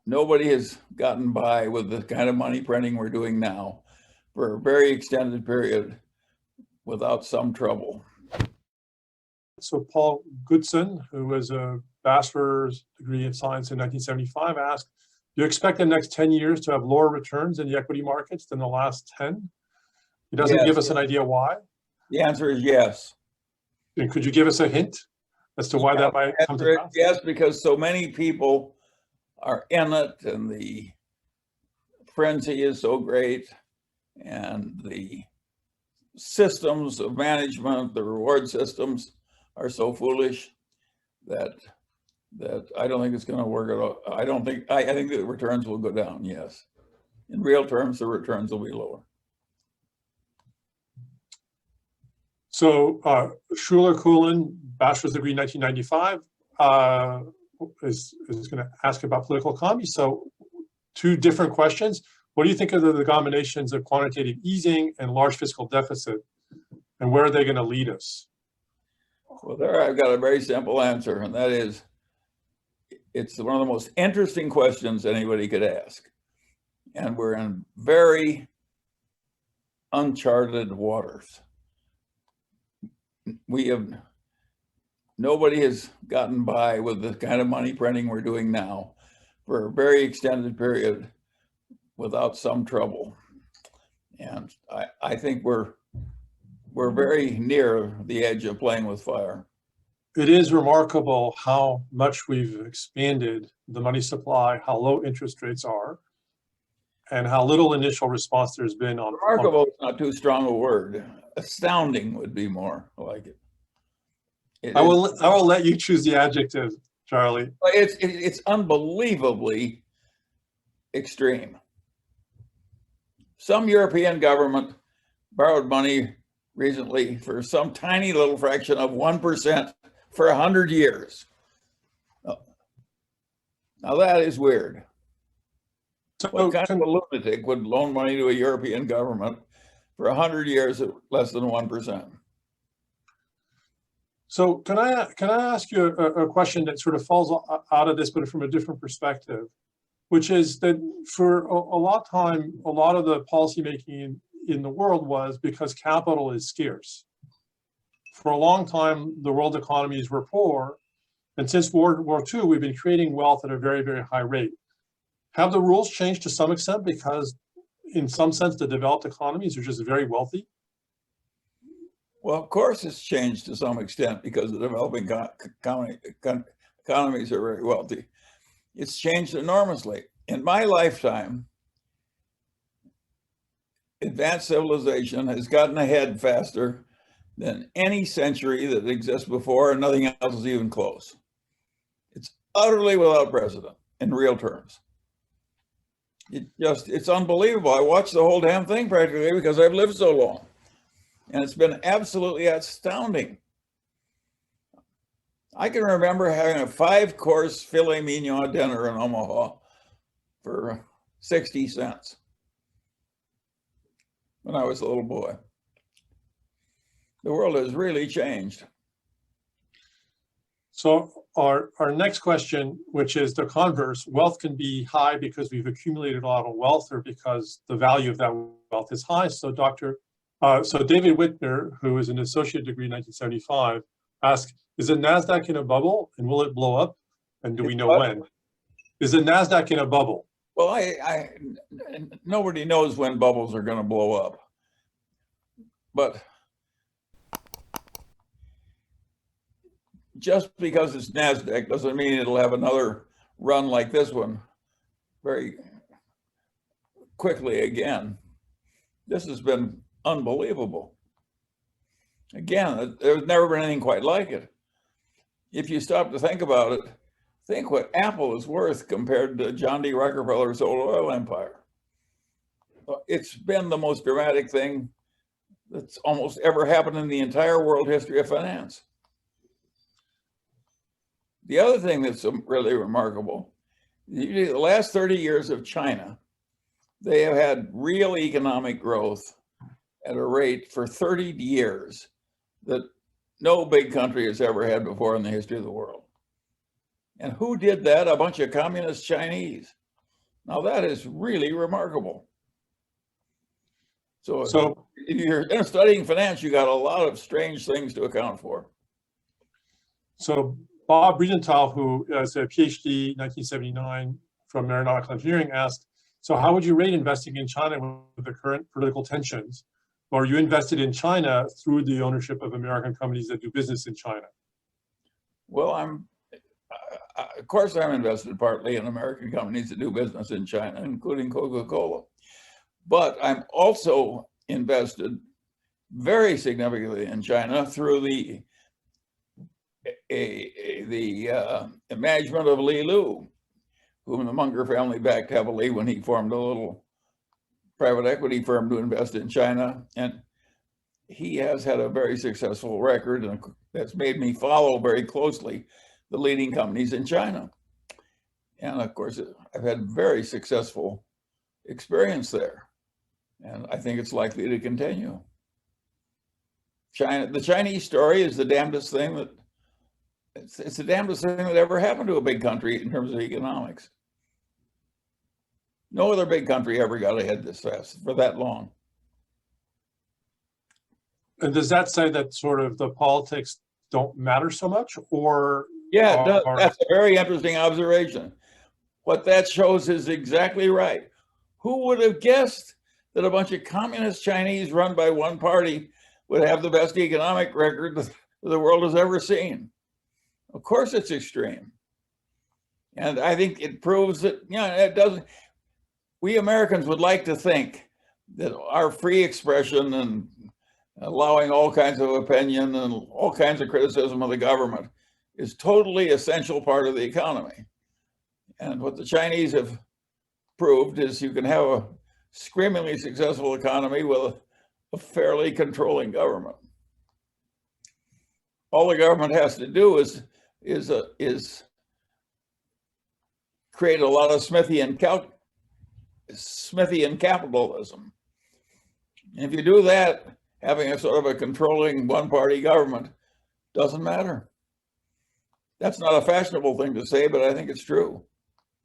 nobody has gotten by with the kind of money printing we're doing now for a very extended period without some trouble. So Paul Goodson, who has a bachelor's degree in science in 1975, asked, do you expect the next 10 years to have lower returns in the equity markets than the last 10? He doesn't give us an idea why. The answer is yes. And could you give us a hint as to why that might come to pass? Yes, because so many people are in it and the frenzy is so great and the systems of management, the reward systems are so foolish that I don't think it's going to work at all. I think the returns will go down, yes. In real terms, the returns will be lower. So Schuler Coolin, bachelor's degree 1995, is going to ask about political economy. So two different questions. What do you think of the combinations of quantitative easing and large fiscal deficit? And where are they going to lead us? Well, there I've got a very simple answer, and that is, it's one of the most interesting questions anybody could ask. And we're in very uncharted waters. Nobody has gotten by with the kind of money printing we're doing now for a very extended period without some trouble. And I think we're very near the edge of playing with fire. It is remarkable how much we've expanded the money supply, how low interest rates are, and how little initial response there's been on. Remarkable is not too strong a word. Astounding would be more like it. I will let you choose the adjective, Charlie. It's unbelievably extreme. Some European government borrowed money recently for some tiny little fraction of 1% for 100 years. Now that is weird. So what kind of a lunatic would loan money to a European government for 100 years at less than 1%? So can I ask you a question that sort of falls out of this, but from a different perspective, which is that for a lot of time, a lot of the policymaking in the world was because capital is scarce. For a long time, the world economies were poor, and since World War II, we've been creating wealth at a very, very high rate. Have the rules changed to some extent because, in some sense, the developed economies are just very wealthy? Well, of course it's changed to some extent because the developing economies are very wealthy. It's changed enormously. In my lifetime, advanced civilization has gotten ahead faster than any century that exists before, and nothing else is even close. It's utterly without precedent in real terms. It's unbelievable. I watched the whole damn thing practically because I've lived so long. And it's been absolutely astounding. I can remember having a 5-course filet mignon dinner in Omaha for 60 cents when I was a little boy. The world has really changed. So our next question, which is the converse, wealth can be high because we've accumulated a lot of wealth or because the value of that wealth is high. So David Whitner, who is an associate degree in 1975, asked, is the NASDAQ in a bubble and will it blow up? And do we know when? Is the NASDAQ in a bubble? Well, nobody knows when bubbles are going to blow up. But just because it's NASDAQ doesn't mean it'll have another run like this one very quickly again. This has been unbelievable. Again, there's never been anything quite like it. If you stop to think about it, think what Apple is worth compared to John D. Rockefeller's old oil empire. It's been the most dramatic thing that's almost ever happened in the entire world history of finance. The other thing that's really remarkable, the last 30 years of China, they have had real economic growth at a rate for 30 years that no big country has ever had before in the history of the world. And who did that? A bunch of communist Chinese. Now that is really remarkable. So if you're studying finance, you got a lot of strange things to account for. So Bob Riesenthal, who has a PhD 1979 from aeronautical engineering, asked, so how would you rate investing in China with the current political tensions? Or you invested in China through the ownership of American companies that do business in China? Well, of course I'm invested partly in American companies that do business in China, including Coca-Cola. But I'm also invested very significantly in China through the management of Li Lu, whom the Munger family backed heavily when he formed a little private equity firm to invest in China. And he has had a very successful record, and that's made me follow very closely the leading companies in China. And of course, I've had very successful experience there. And I think it's likely to continue. The Chinese story is the damnedest thing that, it's the damnedest thing that ever happened to a big country in terms of economics. No other big country ever got ahead this fast for that long. And does that say that sort of the politics don't matter so much, or? Yeah, that's a very interesting observation. What that shows is exactly right. Who would have guessed that a bunch of communist Chinese run by one party would have the best economic record that the world has ever seen? Of course it's extreme. And I think it proves that, it doesn't, we Americans would like to think that our free expression and allowing all kinds of opinion and all kinds of criticism of the government is totally essential part of the economy. And what the Chinese have proved is you can have a screamingly successful economy with a fairly controlling government. All the government has to do is create a lot of Smithian capitalism. And if you do that, having a sort of a controlling one-party government doesn't matter. That's not a fashionable thing to say, but I think it's true.